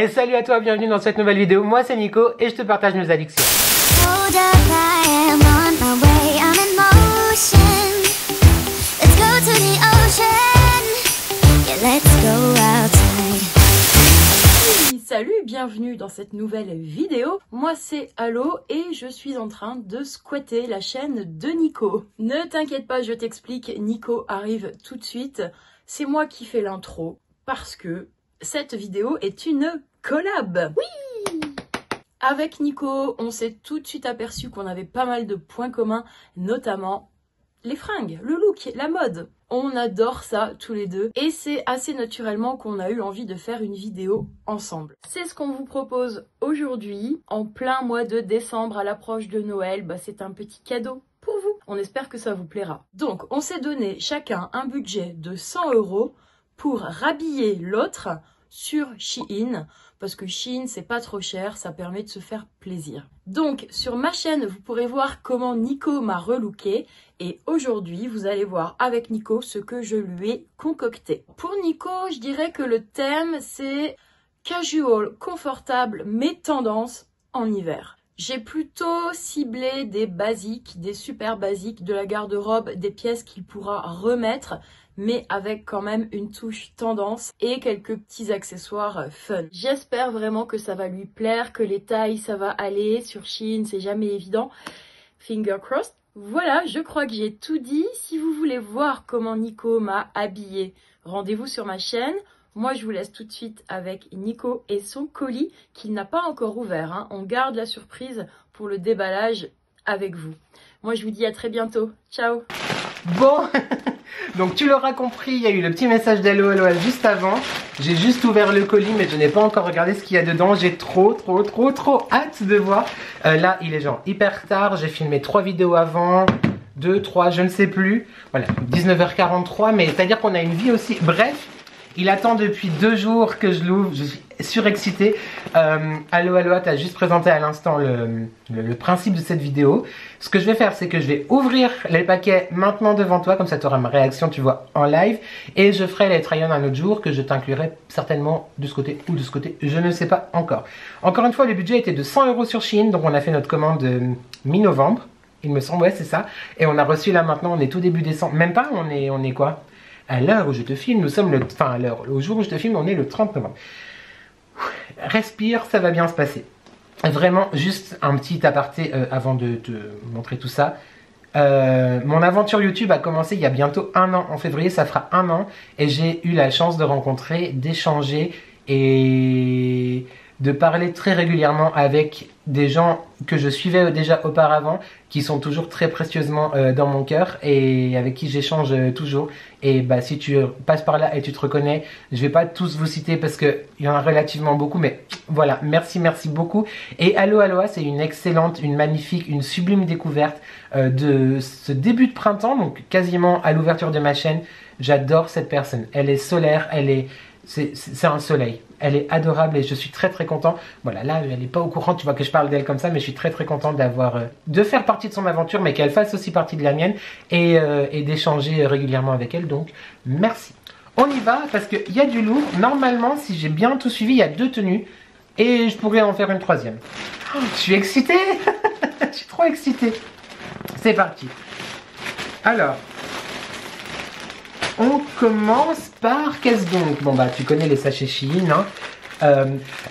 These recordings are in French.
Et salut à toi, bienvenue dans cette nouvelle vidéo. Moi c'est Nico et je te partage mes addictions. Salut, bienvenue dans cette nouvelle vidéo. Moi c'est Allo et je suis en train de squatter la chaîne de Nico. Ne t'inquiète pas, je t'explique, Nico arrive tout de suite. C'est moi qui fais l'intro parce que cette vidéo est une collab. Oui! Avec Nico, on s'est tout de suite aperçu qu'on avait pas mal de points communs, notamment les fringues, le look, la mode. On adore ça tous les deux et c'est assez naturellement qu'on a eu envie de faire une vidéo ensemble. C'est ce qu'on vous propose aujourd'hui, en plein mois de décembre à l'approche de Noël. C'est un petit cadeau pour vous. On espère que ça vous plaira. Donc, on s'est donné chacun un budget de 100 € pour rhabiller l'autre sur Shein, parce que Shein c'est pas trop cher, ça permet de se faire plaisir. Donc sur ma chaîne vous pourrez voir comment Nico m'a relooké et aujourd'hui vous allez voir avec Nico ce que je lui ai concocté. Pour Nico je dirais que le thème c'est casual, confortable mais tendance en hiver. J'ai plutôt ciblé des basiques, des super basiques de la garde-robe, des pièces qu'il pourra remettre, mais avec quand même une touche tendance et quelques petits accessoires fun. J'espère vraiment que ça va lui plaire, que les tailles ça va aller. Sur Shein, c'est jamais évident. Finger crossed. Voilà, je crois que j'ai tout dit. Si vous voulez voir comment Nico m'a habillée, rendez-vous sur ma chaîne. Moi, je vous laisse tout de suite avec Nico et son colis qu'il n'a pas encore ouvert. On garde la surprise pour le déballage avec vous. Moi, je vous dis à très bientôt. Ciao. Bon, donc tu l'auras compris, il y a eu le petit message d'Allo juste avant. J'ai juste ouvert le colis mais je n'ai pas encore regardé ce qu'il y a dedans. J'ai trop hâte de voir. Là, il est genre hyper tard. J'ai filmé 3 vidéos avant. 2, 3, je ne sais plus. Voilà, 19h43, mais c'est-à-dire qu'on a une vie aussi. Bref. Il attend depuis 2 jours que je l'ouvre, je suis surexcitée. Allo, t'as juste présenté à l'instant le principe de cette vidéo. Ce que je vais faire, c'est que je vais ouvrir les paquets maintenant devant toi, comme ça tu auras ma réaction, tu vois, en live. Et je ferai les try-on un autre jour, que je t'inclurai certainement de ce côté ou de ce côté, je ne sais pas encore. Encore une fois, le budget était de 100 € sur Shein, donc on a fait notre commande mi-novembre, il me semble, ouais c'est ça. Et on a reçu là maintenant, on est tout début décembre, même pas, on est quoi ? À l'heure où je te filme, nous sommes au jour où je te filme, on est le 30 novembre. Respire, ça va bien se passer. Vraiment, juste un petit aparté avant de te montrer tout ça. Mon aventure YouTube a commencé il y a bientôt 1 an. En février, ça fera 1 an. Et j'ai eu la chance de rencontrer, d'échanger et de parler très régulièrement avec des gens que je suivais déjà auparavant, qui sont toujours très précieusement dans mon cœur et avec qui j'échange toujours. Et si tu passes par là et tu te reconnais, je vais pas tous vous citer parce qu'il y en a relativement beaucoup, mais voilà, merci beaucoup. Et Allo, c'est une excellente, une magnifique, une sublime découverte de ce début de printemps, donc quasiment à l'ouverture de ma chaîne. J'adore cette personne, elle est solaire, c'est un soleil. Elle est adorable et je suis très content. Voilà, là elle n'est pas au courant, tu vois, que je parle d'elle comme ça, mais je suis très content de faire partie de son aventure, mais qu'elle fasse aussi partie de la mienne et d'échanger régulièrement avec elle. Donc merci. On y va parce qu'il y a du lourd. Normalement, si j'ai bien tout suivi, il y a 2 tenues et je pourrais en faire une 3e. Oh, je suis excitée. Je suis trop excitée. C'est parti. Alors, on commence par qu'est-ce donc? Bon tu connais les sachets Shein, hein.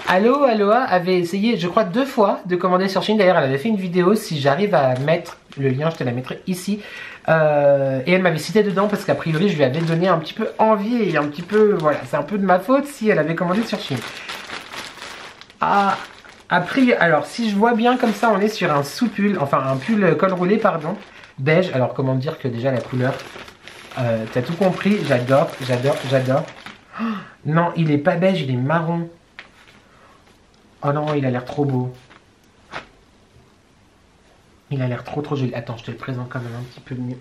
Allo avait essayé, je crois 2 fois de commander sur Shein. D'ailleurs elle avait fait une vidéo, si j'arrive à mettre le lien je te la mettrai ici. Et elle m'avait cité dedans parce qu'a priori je lui avais donné un petit peu envie et un petit peu, voilà, c'est un peu de ma faute si elle avait commandé sur Shein. Alors si je vois bien comme ça, on est sur un sous-pull, enfin un pull col roulé pardon, beige. Alors comment dire que déjà la couleur, t'as tout compris, j'adore. Oh, non, il est pas beige, il est marron. Oh non, il a l'air trop beau. Il a l'air trop joli. Attends, je te le présente quand même un petit peu mieux.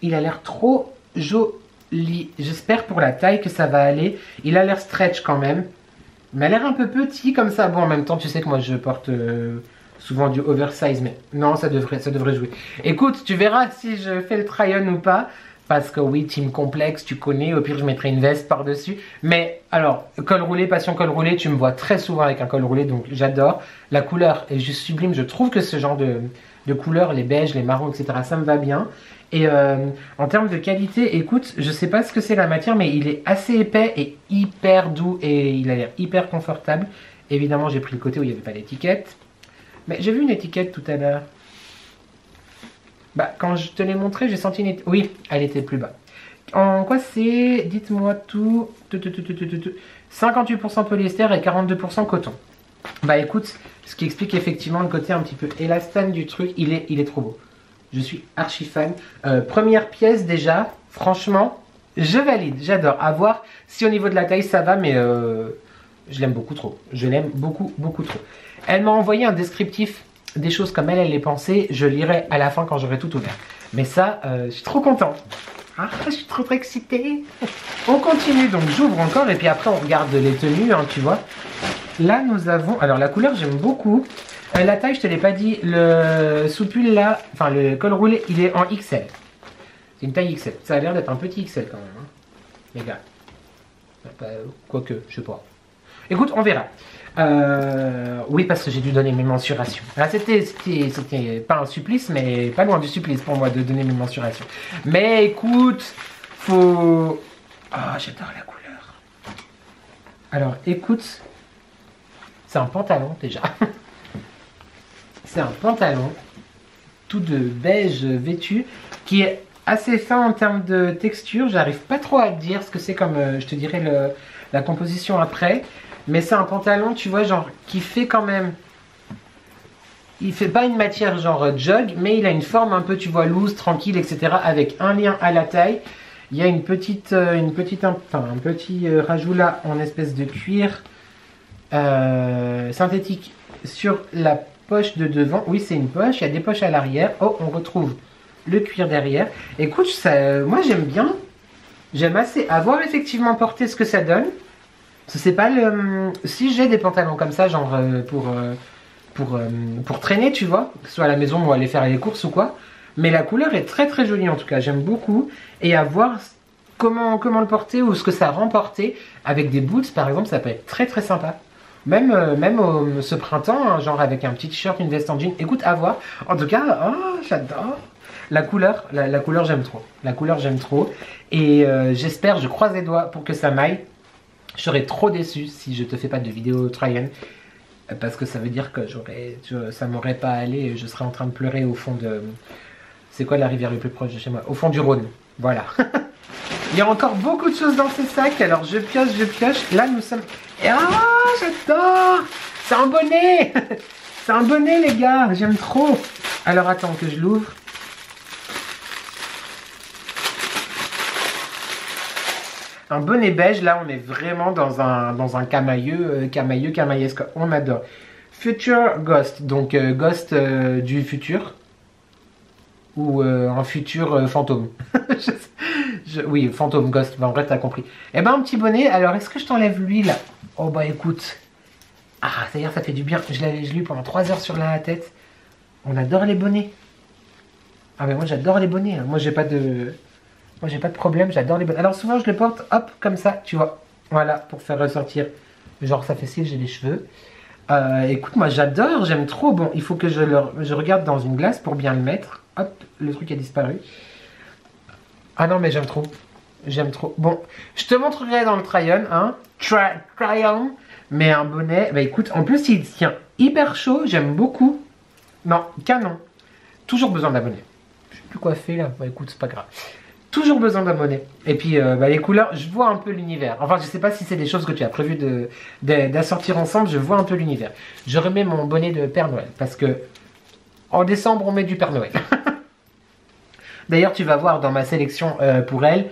Il a l'air trop joli. J'espère pour la taille que ça va aller. Il a l'air stretch quand même. Mais il a l'air un peu petit comme ça. Bon, en même temps, tu sais que moi je porte souvent du oversize, mais non, ça devrait jouer. Écoute, tu verras si je fais le try-on ou pas. Parce que oui, team complexe, tu connais, au pire je mettrai une veste par-dessus. Mais alors, col roulé, passion col roulé, tu me vois très souvent avec un col roulé, donc j'adore. La couleur est juste sublime, je trouve que ce genre de couleurs, les beiges, les marrons, etc., ça me va bien. Et en termes de qualité, écoute, je sais pas ce que c'est la matière, mais il est assez épais et hyper doux et il a l'air hyper confortable. Évidemment, j'ai pris le côté où il n'y avait pas d'étiquette. Mais j'ai vu une étiquette tout à l'heure. Bah, quand je te l'ai montré, j'ai senti une étiquette. Oui, elle était plus bas. En quoi c'est? Dites-moi tout. 58% polyester et 42% coton. Bah écoute, ce qui explique effectivement le côté un petit peu élastane du truc, il est trop beau. Je suis archi fan. Première pièce déjà, franchement, je valide, j'adore. À voir si au niveau de la taille ça va, mais je l'aime beaucoup trop. Je l'aime beaucoup, beaucoup trop. Elle m'a envoyé un descriptif des choses comme elle les pensait. Je lirai à la fin quand j'aurai tout ouvert. Mais ça, je suis trop content. Ah, je suis trop excitée. On continue, donc j'ouvre encore et puis après on regarde les tenues, hein, tu vois. Là nous avons, alors la couleur j'aime beaucoup. La taille je te l'ai pas dit, le soupule là, enfin le col roulé il est en XL. C'est une taille XL, ça a l'air d'être un petit XL quand même, hein, les gars. Quoique, je sais pas. Écoute, on verra. Oui, parce que j'ai dû donner mes mensurations. Alors, c'était pas un supplice, mais pas loin du supplice pour moi de donner mes mensurations. Mais écoute, faut... Ah, j'adore la couleur. Alors, écoute, c'est un pantalon déjà. C'est un pantalon tout de beige vêtu qui est assez fin en termes de texture. J'arrive pas trop à te dire ce que c'est comme, je te dirai la composition après. Mais c'est un pantalon, tu vois, genre, qui fait quand même... Il fait pas une matière genre jog, mais il a une forme un peu, tu vois, loose, tranquille, etc. Avec un lien à la taille. Il y a un petit rajout là en espèce de cuir synthétique sur la poche de devant. Oui, c'est une poche, il y a des poches à l'arrière. Oh, on retrouve le cuir derrière. Écoute, ça, moi j'aime bien. J'aime assez. À voir effectivement porter ce que ça donne. C'est pas le... Si j'ai des pantalons comme ça, genre pour traîner, tu vois, que ce soit à la maison ou aller faire les courses ou quoi. Mais la couleur est très très jolie en tout cas, j'aime beaucoup. Et à voir comment le porter ou ce que ça rend porter. Avec des boots par exemple, ça peut être très très sympa. Même ce printemps, hein, genre avec un petit t-shirt, une veste en jean. Écoute, à voir. En tout cas, oh, j'adore. La couleur, la couleur j'aime trop. La couleur j'aime trop. Et j'espère, je croise les doigts pour que ça m'aille. Je serais trop déçu si je te fais pas de vidéo try-on. Parce que ça veut dire que ça m'aurait pas allé et je serais en train de pleurer au fond de... C'est quoi la rivière le plus proche de chez moi? Au fond du Rhône. Voilà. Il y a encore beaucoup de choses dans ces sacs. Alors je pioche, je pioche. Là nous sommes... Ah, j'adore! C'est un bonnet! C'est un bonnet les gars, j'aime trop. Alors attends que je l'ouvre. Un bonnet beige, là on est vraiment dans un camaillesque, on adore. Future Ghost, donc Ghost du futur. Ou un futur fantôme. Oui, fantôme, Ghost, en vrai t'as compris. Eh ben un petit bonnet, alors est-ce que je t'enlève lui là? Oh bah écoute. Ah, c'est-à-dire ça fait du bien, je l'ai eu pendant 3 heures sur la tête. On adore les bonnets. Ah mais moi j'adore les bonnets, hein. Moi j'ai pas de problème, j'adore les bonnets. Alors souvent je les porte, hop, comme ça, tu vois. Voilà, pour faire ressortir. Genre ça fait si j'ai les cheveux. Écoute, moi j'adore, j'aime trop. Bon, il faut que je regarde dans une glace pour bien le mettre. Hop, le truc a disparu. Ah non mais j'aime trop. J'aime trop. Bon, je te montrerai dans le try-on, hein. Try-on. Mais un bonnet, bah écoute, en plus il tient hyper chaud, j'aime beaucoup. Non, canon. Toujours besoin d'un bonnet. Je sais plus quoi faire là. Bah écoute, c'est pas grave. Toujours besoin d'un bonnet. Et puis bah, les couleurs, je vois un peu l'univers. Enfin, je sais pas si c'est des choses que tu as prévu d'assortir ensemble, je vois un peu l'univers. Je remets mon bonnet de Père Noël parce que en décembre, on met du Père Noël. D'ailleurs, tu vas voir dans ma sélection pour elle,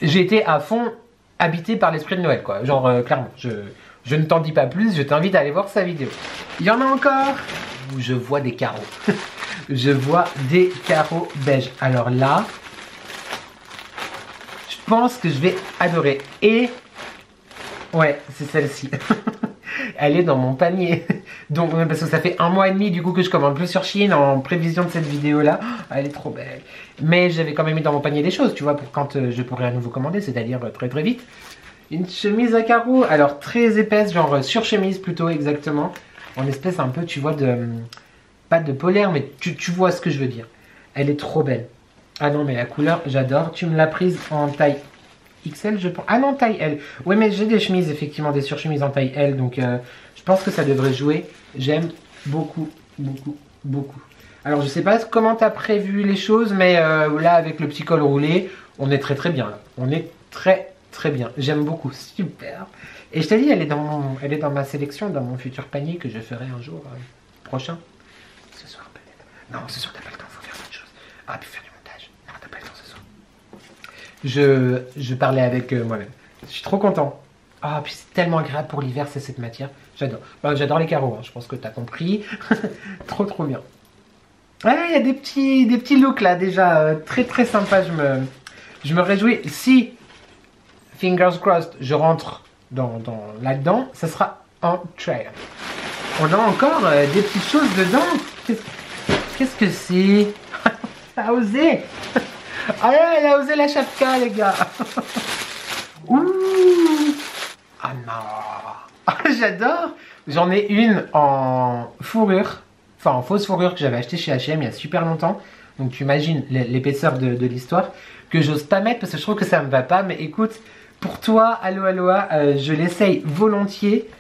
j'ai été à fond habité par l'esprit de Noël, quoi. Genre, clairement, je ne t'en dis pas plus, je t'invite à aller voir sa vidéo. Il y en a encore où je vois des carreaux. Je vois des carreaux beige. Alors là... Je pense que je vais adorer. Et ouais, c'est celle-ci. Elle est dans mon panier. Donc, parce que ça fait 1 mois et demi du coup que je commande plus sur Shein en prévision de cette vidéo là. Elle est trop belle. Mais j'avais quand même mis dans mon panier des choses, tu vois, pour quand je pourrais à nouveau commander, c'est-à-dire très très vite. Une chemise à carreaux, alors très épaisse, genre sur-chemise plutôt exactement. En espèce un peu, tu vois, pas de polaire, mais tu vois ce que je veux dire. Elle est trop belle. Ah non, mais la couleur, j'adore. Tu me l'as prise en taille XL, je pense. Ah non, taille L. Ouais, mais j'ai des chemises, effectivement, des surchemises en taille L. Donc, je pense que ça devrait jouer. J'aime beaucoup, beaucoup, beaucoup. Alors, je sais pas comment tu as prévu les choses, mais là, avec le petit col roulé, on est très, très bien. Là. On est très, très bien. J'aime beaucoup. Super. Et je t'ai dit, elle est dans ma sélection, dans mon futur panier que je ferai un jour prochain. Ce soir, peut-être. Non, ce soir, t'as pas le temps. Faut faire autre chose. Ah, puis faire du montage. Non, t'as pas le temps ce soir. Je parlais avec moi-même. Je suis trop content. Ah, puis c'est tellement agréable pour l'hiver, c'est cette matière. J'adore. Bah, j'adore les carreaux, hein. Je pense que t'as compris. Trop, trop bien. Ouais, il y a des petits looks là, déjà. Très, très sympa. Je me réjouis. Si, fingers crossed, je rentre là-dedans, ça sera en trail. On a encore des petites choses dedans. Qu'est-ce que c'est? Ça a osé. Ah là, elle a osé la chapka, les gars. Ouh. Ah non. J'adore. J'en ai une en fourrure. Enfin, en fausse fourrure que j'avais acheté chez H&M il y a super longtemps. Donc tu imagines l'épaisseur de l'histoire. Que j'ose pas mettre parce que je trouve que ça me va pas. Mais écoute, pour toi, Aloha, je l'essaye volontiers.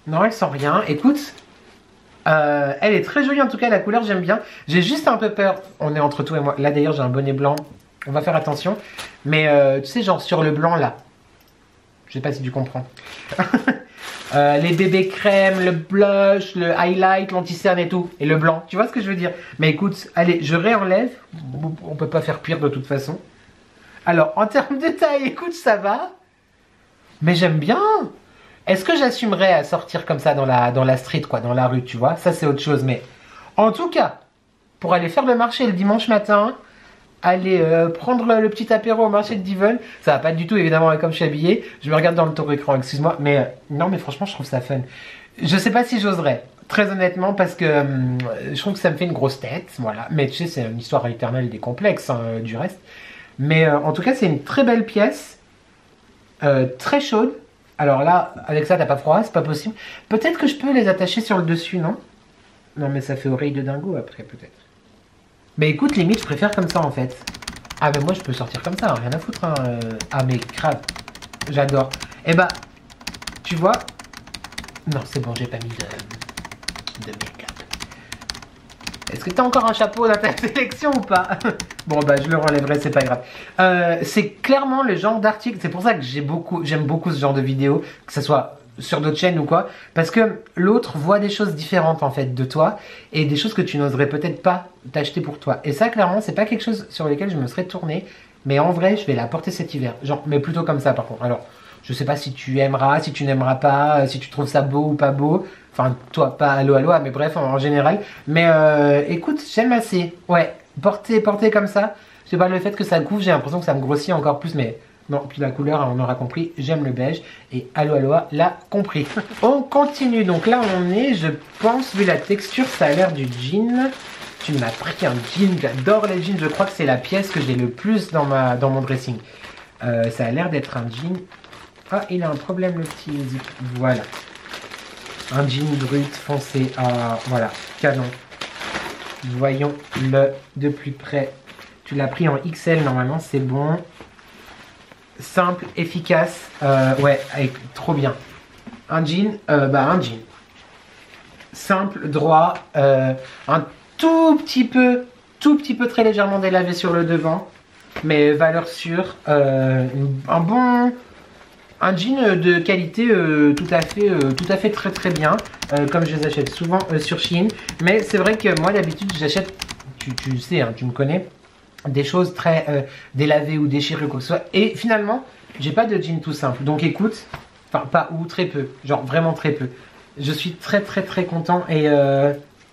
Non, elle sent rien. Écoute, elle est très jolie en tout cas, la couleur j'aime bien. J'ai juste un peu peur, on est entre toi et moi. Là d'ailleurs j'ai un bonnet blanc, on va faire attention. Mais tu sais genre sur le blanc là, je sais pas si tu comprends. Les bébés crème, le blush, le highlight, l'anti-cerne et tout. Et le blanc, tu vois ce que je veux dire? Mais écoute, allez, je réenlève. On peut pas faire pire de toute façon. Alors en termes de taille, écoute, ça va. Mais j'aime bien. Est-ce que j'assumerais à sortir comme ça dans la street, quoi, dans la rue, tu vois? Ça, c'est autre chose. Mais en tout cas, pour aller faire le marché le dimanche matin, aller prendre le petit apéro au marché de Diven, ça va pas du tout, évidemment, comme je suis habillé. Je me regarde dans le tour écran, excuse-moi. Mais non, mais franchement, je trouve ça fun. Je sais pas si j'oserais, très honnêtement, parce que je trouve que ça me fait une grosse tête. Voilà. Mais tu sais, c'est une histoire éternelle des complexes, hein, du reste. Mais en tout cas, c'est une très belle pièce. Très chaude. Alors là, avec ça, t'as pas froid, c'est pas possible. Peut-être que je peux les attacher sur le dessus, non? Non, mais ça fait oreille de dingo après, peut-être. Mais écoute, limite, je préfère comme ça, en fait. Ah, mais moi, je peux sortir comme ça, hein, rien à foutre. Hein. Ah, mais grave, j'adore. Eh bah, tu vois... Non, c'est bon, j'ai pas mis de make-up. Est-ce que t'as encore un chapeau dans ta sélection ou pas? Bon bah je le relèverai, c'est pas grave. C'est clairement le genre d'article, c'est pour ça que j'aime beaucoup ce genre de vidéos, que ce soit sur d'autres chaînes ou quoi, parce que l'autre voit des choses différentes en fait de toi, et des choses que tu n'oserais peut-être pas t'acheter pour toi. Et ça clairement c'est pas quelque chose sur lequel je me serais tourné, mais en vrai je vais la porter cet hiver, genre, mais plutôt comme ça par contre. Alors je sais pas si tu aimeras, si tu n'aimeras pas, si tu trouves ça beau ou pas beau. Enfin, toi, pas Aloha, mais bref, en général. Mais écoute, j'aime assez. Ouais, porter comme ça. C'est pas le fait que ça couvre, j'ai l'impression que ça me grossit encore plus. Mais non, puis la couleur, on aura compris, j'aime le beige. Et Aloha l'a compris. On continue. Donc là, on est, je pense, vu la texture, ça a l'air du jean. Tu m'as pris un jean, j'adore les jeans. Je crois que c'est la pièce que j'ai le plus dans mon dressing. Ça a l'air d'être un jean. Ah, il a un problème, le petit zip. Voilà. Un jean brut foncé. Ah, voilà. Canon. Voyons-le de plus près. Tu l'as pris en XL, normalement, c'est bon. Simple, efficace. Ouais, trop bien. Un jean, un jean. Simple, droit. Un tout petit peu très légèrement délavé sur le devant. Mais valeur sûre. Un jean de qualité tout à fait très très bien, comme je les achète souvent sur Shein. Mais c'est vrai que moi d'habitude j'achète, tu sais, hein, tu me connais, des choses très délavées ou déchirées ou quoi que ce soit. Et finalement, j'ai pas de jean tout simple. Donc écoute, enfin pas ou très peu, genre vraiment très peu. Je suis très très content et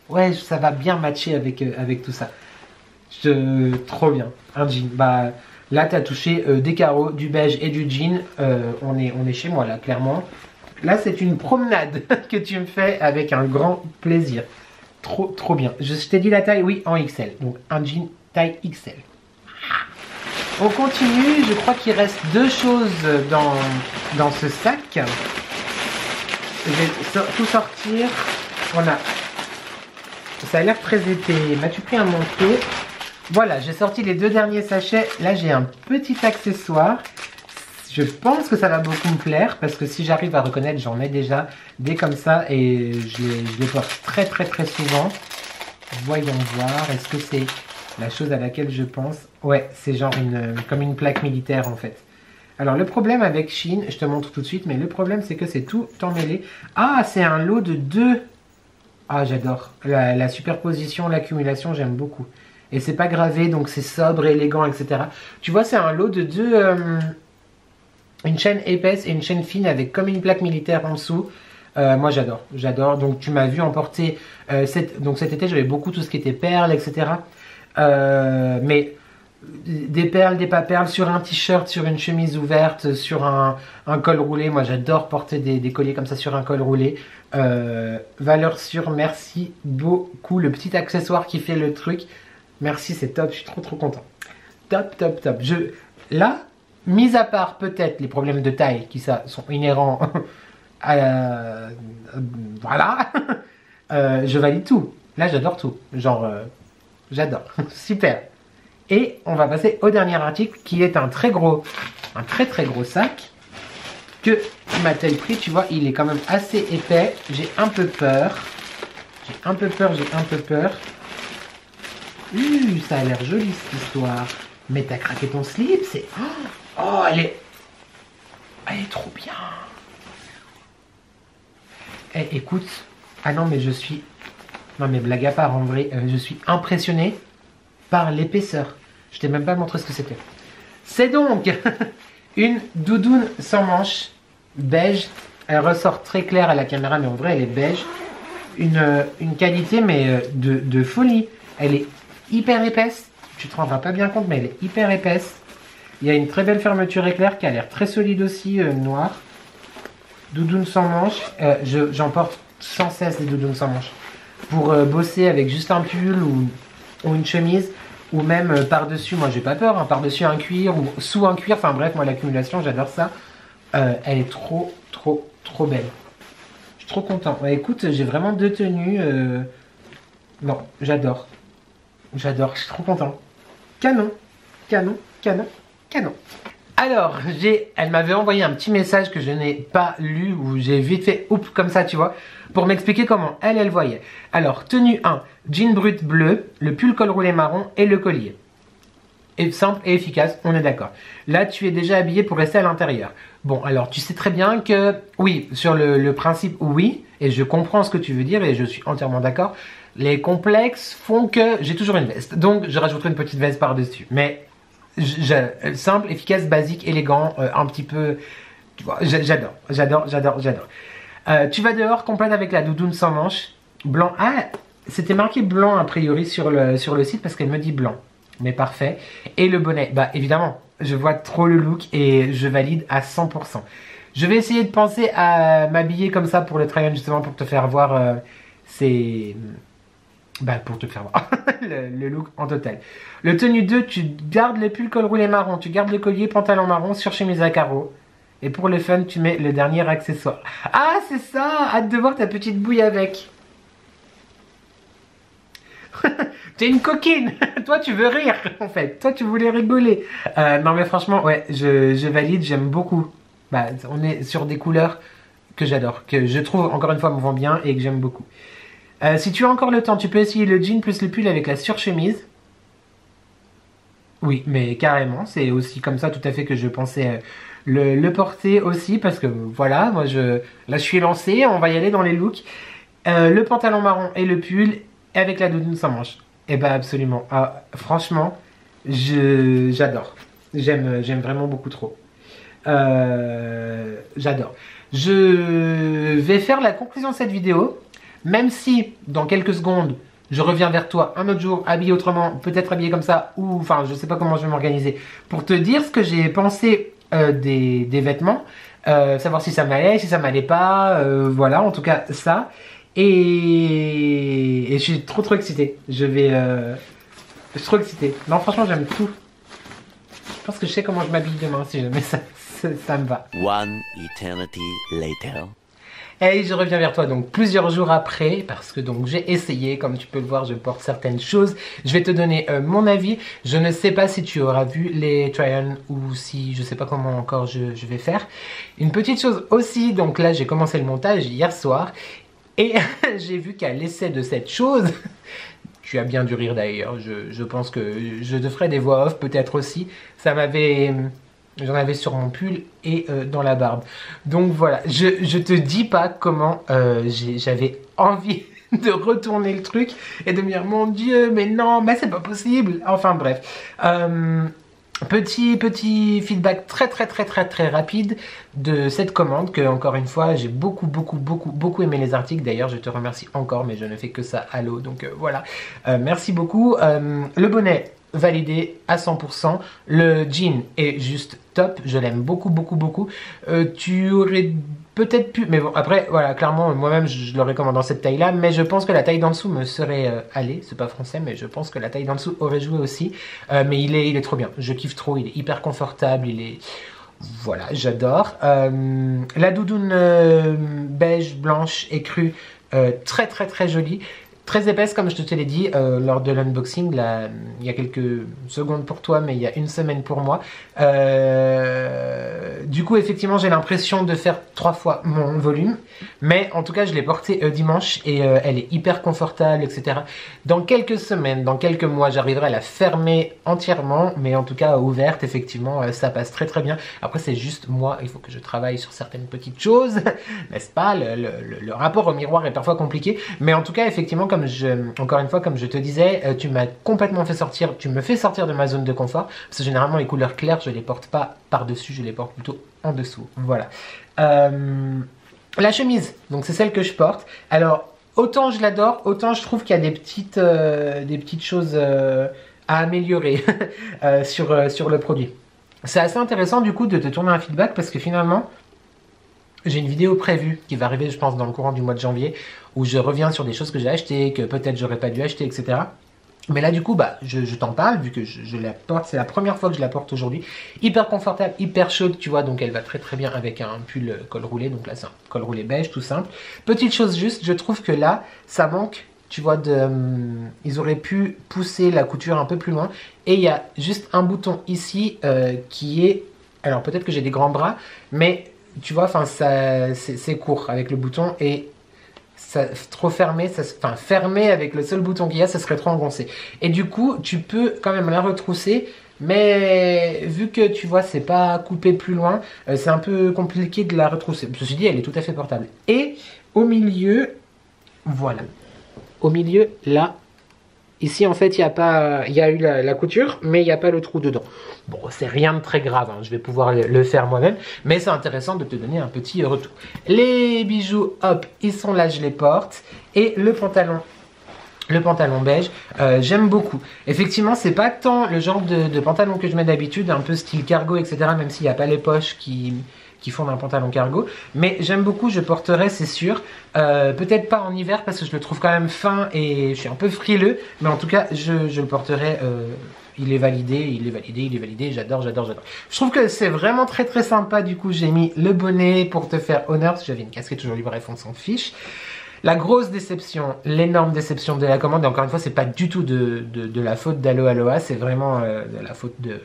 ouais, ça va bien matcher avec tout ça. Trop bien, un jean. Bah là, tu as touché des carreaux, du beige et du jean. On est chez moi là, clairement. Là, c'est une promenade que tu me fais avec un grand plaisir. Trop bien. Je t'ai dit la taille, oui, en XL. Donc, un jean taille XL. On continue. Je crois qu'il reste 2 choses dans ce sac. Je vais tout sortir. Voilà. Ça a l'air très épais. M'as-tu pris un manteau? Voilà, j'ai sorti les 2 derniers sachets. Là, j'ai un petit accessoire. Je pense que ça va beaucoup me plaire parce que si j'arrive à reconnaître, j'en ai déjà des comme ça et je les porte très souvent. Voyons voir, est-ce que c'est la chose à laquelle je pense? Ouais, c'est genre comme une plaque militaire en fait. Alors le problème avec Shein, je te montre tout de suite, mais le problème c'est que c'est tout emmêlé. Ah, c'est un lot de 2. Ah, j'adore. La superposition, l'accumulation, j'aime beaucoup. Et c'est pas gravé, donc c'est sobre, élégant, etc. Tu vois, c'est un lot de 2... une chaîne épaisse et une chaîne fine avec comme une plaque militaire en dessous. Moi j'adore. Donc tu m'as vu emporter donc cet été j'avais beaucoup tout ce qui était perles, etc. Mais des perles, des pas perles sur un t-shirt, sur une chemise ouverte, sur un col roulé. Moi j'adore porter des colliers comme ça sur un col roulé. Valeur sûre, merci beaucoup. Le petit accessoire qui fait le truc. Merci, c'est top, je suis trop content. Top. Là, mis à part peut-être les problèmes de taille qui ça, sont inhérents à voilà, je valide tout. Là, j'adore tout. Genre, j'adore. Super. Et on va passer au dernier article qui est un très gros sac que m'a-t-elle pris. Tu vois, il est quand même assez épais. J'ai un peu peur. Ça a l'air joli cette histoire. Mais t'as craqué ton slip, c'est... Oh, elle est trop bien. Eh, écoute. Ah non, mais je suis... Non, mais blague à part, en vrai, je suis impressionné par l'épaisseur. Je t'ai même pas montré ce que c'était. C'est donc une doudoune sans manches, beige. Elle ressort très claire à la caméra, mais en vrai, elle est beige. Une qualité, mais de folie. Elle est hyper épaisse. Tu te rendras pas bien compte, mais elle est hyper épaisse. Il y a une très belle fermeture éclair qui a l'air très solide aussi, noire. Doudoune sans manches. J'en porte sans cesse des doudounes sans manches. Pour bosser avec juste un pull ou une chemise. Ou même par-dessus, moi j'ai pas peur, hein, par-dessus un cuir ou sous un cuir. Enfin bref, moi l'accumulation, j'adore ça. Elle est trop belle. Je suis trop content. Ouais, écoute, j'ai vraiment 2 tenues. Non, j'adore. Je suis trop content. Canon. Alors, elle m'avait envoyé un petit message que je n'ai pas lu, ou j'ai vite fait, oups, comme ça, tu vois, pour m'expliquer comment elle voyait. Alors, tenue 1, jean brut bleu, le pull col roulé marron et le collier. Et simple et efficace, on est d'accord. Là, tu es déjà habillé pour rester à l'intérieur. Bon, alors, tu sais très bien que, oui, sur le principe, oui, et je comprends ce que tu veux dire, et je suis entièrement d'accord. Les complexes font que j'ai toujours une veste. Donc, je rajouterai une petite veste par-dessus. Mais, simple, efficace, basique, élégant, un petit peu... Tu vois, j'adore. Tu vas dehors, complète avec la doudoune sans manches. Blanc. Ah, c'était marqué blanc, a priori, sur le site, parce qu'elle me dit blanc. Mais parfait. Et le bonnet. Bah, évidemment, je vois trop le look et je valide à 100%. Je vais essayer de penser à m'habiller comme ça pour le try-on, justement, pour te faire voir pour te faire voir le look en total. Le tenue 2, tu gardes le pull col roulé marron, tu gardes le collier, pantalon marron sur chemise à carreaux. Et pour le fun, tu mets le dernier accessoire. Ah, c'est ça! Hâte de voir ta petite bouille avec. T'es une coquine. Toi, tu veux rire, en fait. Toi, tu voulais rigoler. Non, mais franchement, ouais, je valide, j'aime beaucoup. Bah, on est sur des couleurs que j'adore, que je trouve, encore une fois, me vont bien et que j'aime beaucoup. Si tu as encore le temps, tu peux essayer le jean plus le pull avec la surchemise. Oui, mais carrément, c'est aussi comme ça tout à fait que je pensais le porter aussi, parce que voilà, moi là je suis lancée, on va y aller dans les looks. Le pantalon marron et le pull avec la doudoune sans manches. Et bah absolument, franchement, j'adore. J'aime vraiment beaucoup trop. J'adore. Je vais faire la conclusion de cette vidéo. Même si, dans quelques secondes, je reviens vers toi un autre jour, habillé autrement, peut-être habillé comme ça, ou enfin, je sais pas comment je vais m'organiser, pour te dire ce que j'ai pensé des vêtements. savoir si ça m'allait, si ça m'allait pas, voilà, en tout cas ça. Et je suis trop excitée. Je suis trop excitée. Non, franchement, j'aime tout. Je pense que je sais comment je m'habille demain si jamais ça me va. One eternity later. Et je reviens vers toi donc plusieurs jours après parce que donc j'ai essayé, comme tu peux le voir, je porte certaines choses. Je vais te donner mon avis. Je ne sais pas si tu auras vu les try-on ou si je sais pas comment encore je vais faire. Une petite chose aussi, donc là j'ai commencé le montage hier soir et j'ai vu qu'à l'essai de cette chose, tu as bien dû rire d'ailleurs, je pense que je te ferai des voix off peut-être aussi. J'en avais sur mon pull et dans la barbe. Donc voilà, je te dis pas comment j'avais envie de retourner le truc et de me dire mon Dieu, mais non, mais c'est pas possible. Enfin bref. Petit feedback très rapide de cette commande que encore une fois j'ai beaucoup aimé les articles. D'ailleurs je te remercie encore, mais je ne fais que ça à l'eau, donc voilà, merci beaucoup. Le bonnet validé à 100%, le jean est juste top, je l'aime beaucoup. Tu aurais peut-être pu, mais bon après voilà, clairement moi-même je l'aurais commandé dans cette taille là, mais je pense que la taille d'en dessous me serait allée, c'est pas français mais je pense que la taille d'en dessous aurait joué aussi, mais il est trop bien, je kiffe trop, il est hyper confortable, il est... Voilà, j'adore. La doudoune beige, blanche et crue, très jolie. Très épaisse comme je te l'ai dit lors de l'unboxing, il y a quelques secondes pour toi mais il y a une semaine pour moi. Du coup effectivement j'ai l'impression de faire 3 fois mon volume, mais en tout cas je l'ai portée dimanche et elle est hyper confortable, etc. Dans quelques semaines, dans quelques mois j'arriverai à la fermer entièrement, mais en tout cas ouverte effectivement ça passe très bien. Après c'est juste moi, il faut que je travaille sur certaines petites choses, n'est-ce pas, le rapport au miroir est parfois compliqué, mais en tout cas effectivement encore une fois, comme je te disais, tu m'as complètement fait sortir, tu me fais sortir de ma zone de confort, parce que généralement les couleurs claires, je les porte pas par-dessus, je les porte plutôt en dessous, voilà. La chemise, donc c'est celle que je porte, alors autant je l'adore, autant je trouve qu'il y a des petites choses à améliorer sur le produit. C'est assez intéressant du coup de te tourner un feedback, parce que finalement, j'ai une vidéo prévue qui va arriver je pense dans le courant du mois de janvier où je reviens sur des choses que j'ai achetées, que peut-être j'aurais pas dû acheter, etc. Mais là du coup bah je t'en parle vu que je la porte, c'est la première fois que je la porte aujourd'hui. Hyper confortable, hyper chaude tu vois, donc elle va très bien avec un pull col roulé, donc là c'est un col roulé beige tout simple. Petite chose juste, je trouve que là ça manque, tu vois, ils auraient pu pousser la couture un peu plus loin et il y a juste un bouton ici qui est, alors peut-être que j'ai des grands bras mais tu vois, enfin c'est court avec le bouton et ça, trop fermé, enfin fermé avec le seul bouton qu'il y a, ça serait trop engoncé. Et du coup, tu peux quand même la retrousser, mais vu que tu vois, c'est pas coupé plus loin, c'est un peu compliqué de la retrousser. Ceci dit, elle est tout à fait portable. Et au milieu, voilà, au milieu là. Ici en fait il y a eu la couture mais il n'y a pas le trou dedans. Bon c'est rien de très grave, hein. Je vais pouvoir le faire moi-même, mais c'est intéressant de te donner un petit retour. Les bijoux hop ils sont là, je les porte. Et le pantalon beige, j'aime beaucoup. Effectivement c'est pas tant le genre de pantalon que je mets d'habitude, un peu style cargo etc, même s'il n'y a pas les poches qui font un pantalon cargo, mais j'aime beaucoup, je porterai c'est sûr, peut-être pas en hiver parce que je le trouve quand même fin et je suis un peu frileux, mais en tout cas je le porterai, il est validé, j'adore. Je trouve que c'est vraiment très sympa, du coup j'ai mis le bonnet pour te faire honneur, si j'avais une casquette toujours libre, bref on s'en fiche. La grosse déception, l'énorme déception de la commande, et encore une fois c'est pas du tout de la faute d'Alo Aloha, c'est vraiment de la faute de...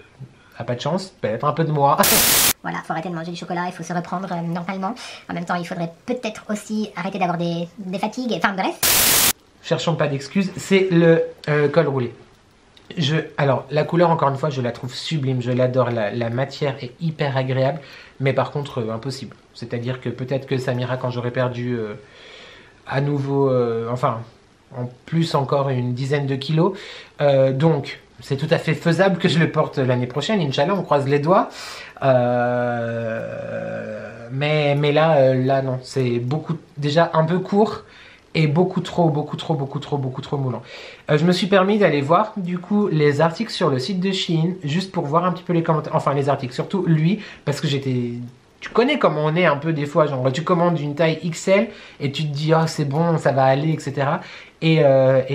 pas de chance, peut-être un peu de moi. Voilà, faut arrêter de manger du chocolat, il faut se reprendre normalement. En même temps, il faudrait peut-être aussi arrêter d'avoir des fatigues, enfin bref. Cherchons pas d'excuses, c'est le col roulé. Alors, la couleur, encore une fois, je la trouve sublime, je l'adore, la matière est hyper agréable, mais par contre, impossible. C'est-à-dire que peut-être que ça m'ira quand j'aurai perdu à nouveau, enfin, en plus encore une dizaine de kilos. Donc... c'est tout à fait faisable que je le porte l'année prochaine, Inch'Allah, on croise les doigts. Mais là non, c'est déjà un peu court et beaucoup trop moulant. Je me suis permis d'aller voir du coup les articles sur le site de Shein, juste pour voir un petit peu les commentaires, enfin les articles, surtout lui, parce que j'étais tu connais comment on est un peu des fois, genre tu commandes une taille XL et tu te dis oh c'est bon, ça va aller, etc. Et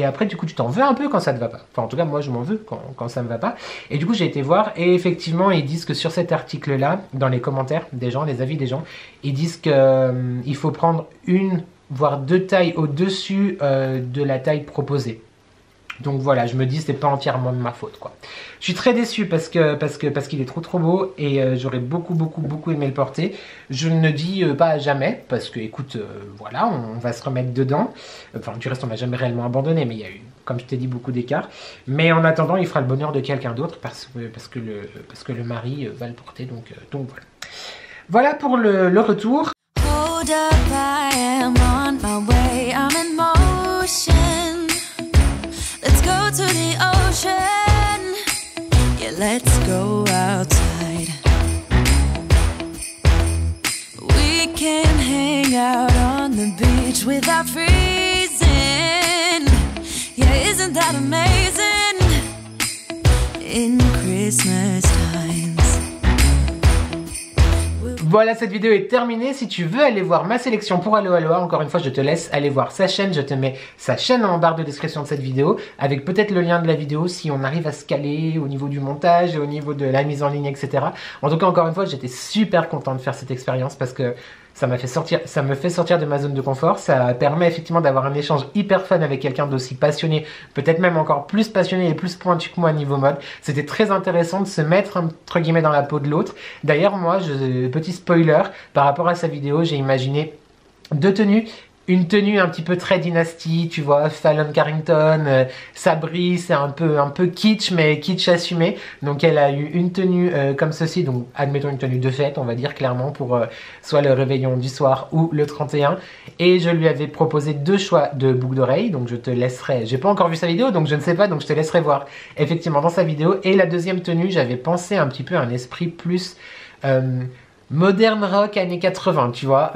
après du coup tu t'en veux un peu quand ça ne va pas. Enfin en tout cas moi je m'en veux quand ça ne va pas. Et du coup j'ai été voir et effectivement ils disent que sur cet article là, dans les commentaires des gens, les avis des gens, ils disent que il faut prendre une voire 2 tailles au-dessus de la taille proposée. Donc voilà, je me dis c'est pas entièrement de ma faute quoi. Je suis très déçu parce qu'il est trop beau et j'aurais beaucoup aimé le porter. Je ne dis pas jamais parce que écoute voilà, on va se remettre dedans. Enfin du reste on m'a jamais réellement abandonné, mais il y a eu, comme je t'ai dit, beaucoup d'écarts. Mais en attendant il fera le bonheur de quelqu'un d'autre parce que le mari va le porter, donc voilà. Voilà pour le retour. Hold up, I am on my way, I'm in motion. Let's go to the ocean. Yeah, let's go outside. We can hang out on the beach without freezing. Yeah, isn't that amazing? In Christmas times. Voilà, cette vidéo est terminée. Si tu veux aller voir ma sélection pour Allo Aloha, encore une fois, je te laisse aller voir sa chaîne. Je te mets sa chaîne en barre de description de cette vidéo, avec peut-être le lien de la vidéo si on arrive à se caler au niveau du montage, au niveau de la mise en ligne, etc. En tout cas, encore une fois, j'étais super content de faire cette expérience parce que ça me fait sortir de ma zone de confort. Ça permet effectivement d'avoir un échange hyper fun avec quelqu'un d'aussi passionné, peut-être même encore plus passionné et plus pointu que moi niveau mode. C'était très intéressant de se mettre entre guillemets dans la peau de l'autre. D'ailleurs moi, petit spoiler, par rapport à sa vidéo, j'ai imaginé 2 tenues. Une tenue un petit peu très dynastie, tu vois, Fallon Carrington, Sabri, c'est un peu kitsch, mais kitsch assumé. Donc elle a eu une tenue comme ceci, donc admettons une tenue de fête, on va dire clairement, pour soit le réveillon du soir ou le 31. Et je lui avais proposé 2 choix de boucles d'oreilles, donc je te laisserai, j'ai pas encore vu sa vidéo, donc je ne sais pas, donc je te laisserai voir effectivement dans sa vidéo. Et la deuxième tenue, j'avais pensé un petit peu à un esprit plus... moderne rock années 80, tu vois,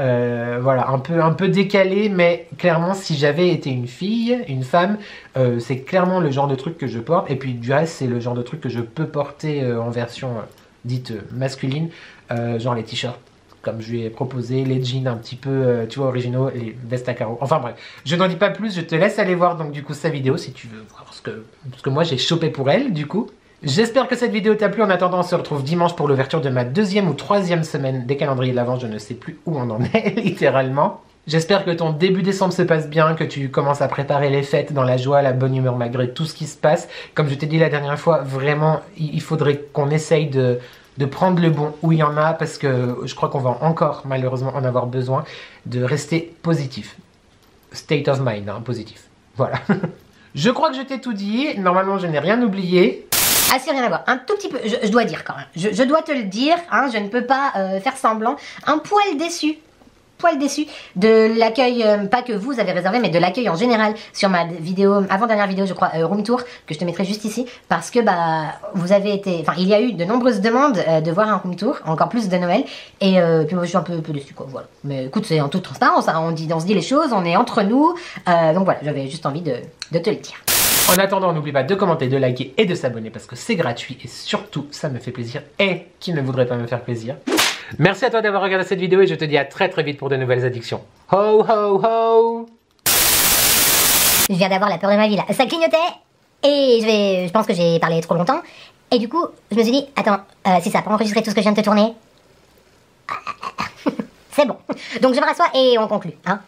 voilà, un peu décalé, mais clairement si j'avais été une fille, une femme, c'est clairement le genre de truc que je porte, et puis du reste c'est le genre de truc que je peux porter en version dite masculine, genre les t-shirts comme je lui ai proposé, les jeans un petit peu, tu vois, originaux, les vestes à carreaux, enfin bref, je n'en dis pas plus, je te laisse aller voir donc du coup sa vidéo si tu veux voir ce que moi j'ai chopé pour elle du coup. J'espère que cette vidéo t'a plu. En attendant, on se retrouve dimanche pour l'ouverture de ma 2e ou 3e semaine des calendriers de l'Avent. Je ne sais plus où on en est, littéralement. J'espère que ton début décembre se passe bien, que tu commences à préparer les fêtes dans la joie, la bonne humeur malgré tout ce qui se passe. Comme je t'ai dit la dernière fois, vraiment, il faudrait qu'on essaye de prendre le bon où il y en a, parce que je crois qu'on va encore, malheureusement, en avoir besoin, de rester positif. State of mind, hein, positif. Voilà. Je crois que je t'ai tout dit. Normalement, je n'ai rien oublié. Ah si, rien à voir, un tout petit peu, je dois dire quand même, je dois te le dire, hein, je ne peux pas faire semblant, un poil déçu de l'accueil, pas que vous avez réservé, mais de l'accueil en général sur ma vidéo, avant-dernière vidéo je crois, room tour, que je te mettrai juste ici, parce que bah vous avez été, enfin il y a eu de nombreuses demandes de voir un room tour, encore plus de Noël, et puis moi je suis un peu déçu quoi, voilà. Mais écoute, c'est en toute transparence, hein, on se dit les choses, on est entre nous, donc voilà, j'avais juste envie de te le dire. En attendant, n'oublie pas de commenter, de liker et de s'abonner parce que c'est gratuit et surtout, ça me fait plaisir. Et qui ne voudrait pas me faire plaisir? Merci à toi d'avoir regardé cette vidéo et je te dis à très vite pour de nouvelles addictions. Ho ho ho! Je viens d'avoir la peur de ma vie là, ça clignotait et je pense que j'ai parlé trop longtemps et du coup, je me suis dit, attends, si ça a pas enregistré tout ce que je viens de te tourner, c'est bon. Donc je me rassois et on conclut, hein.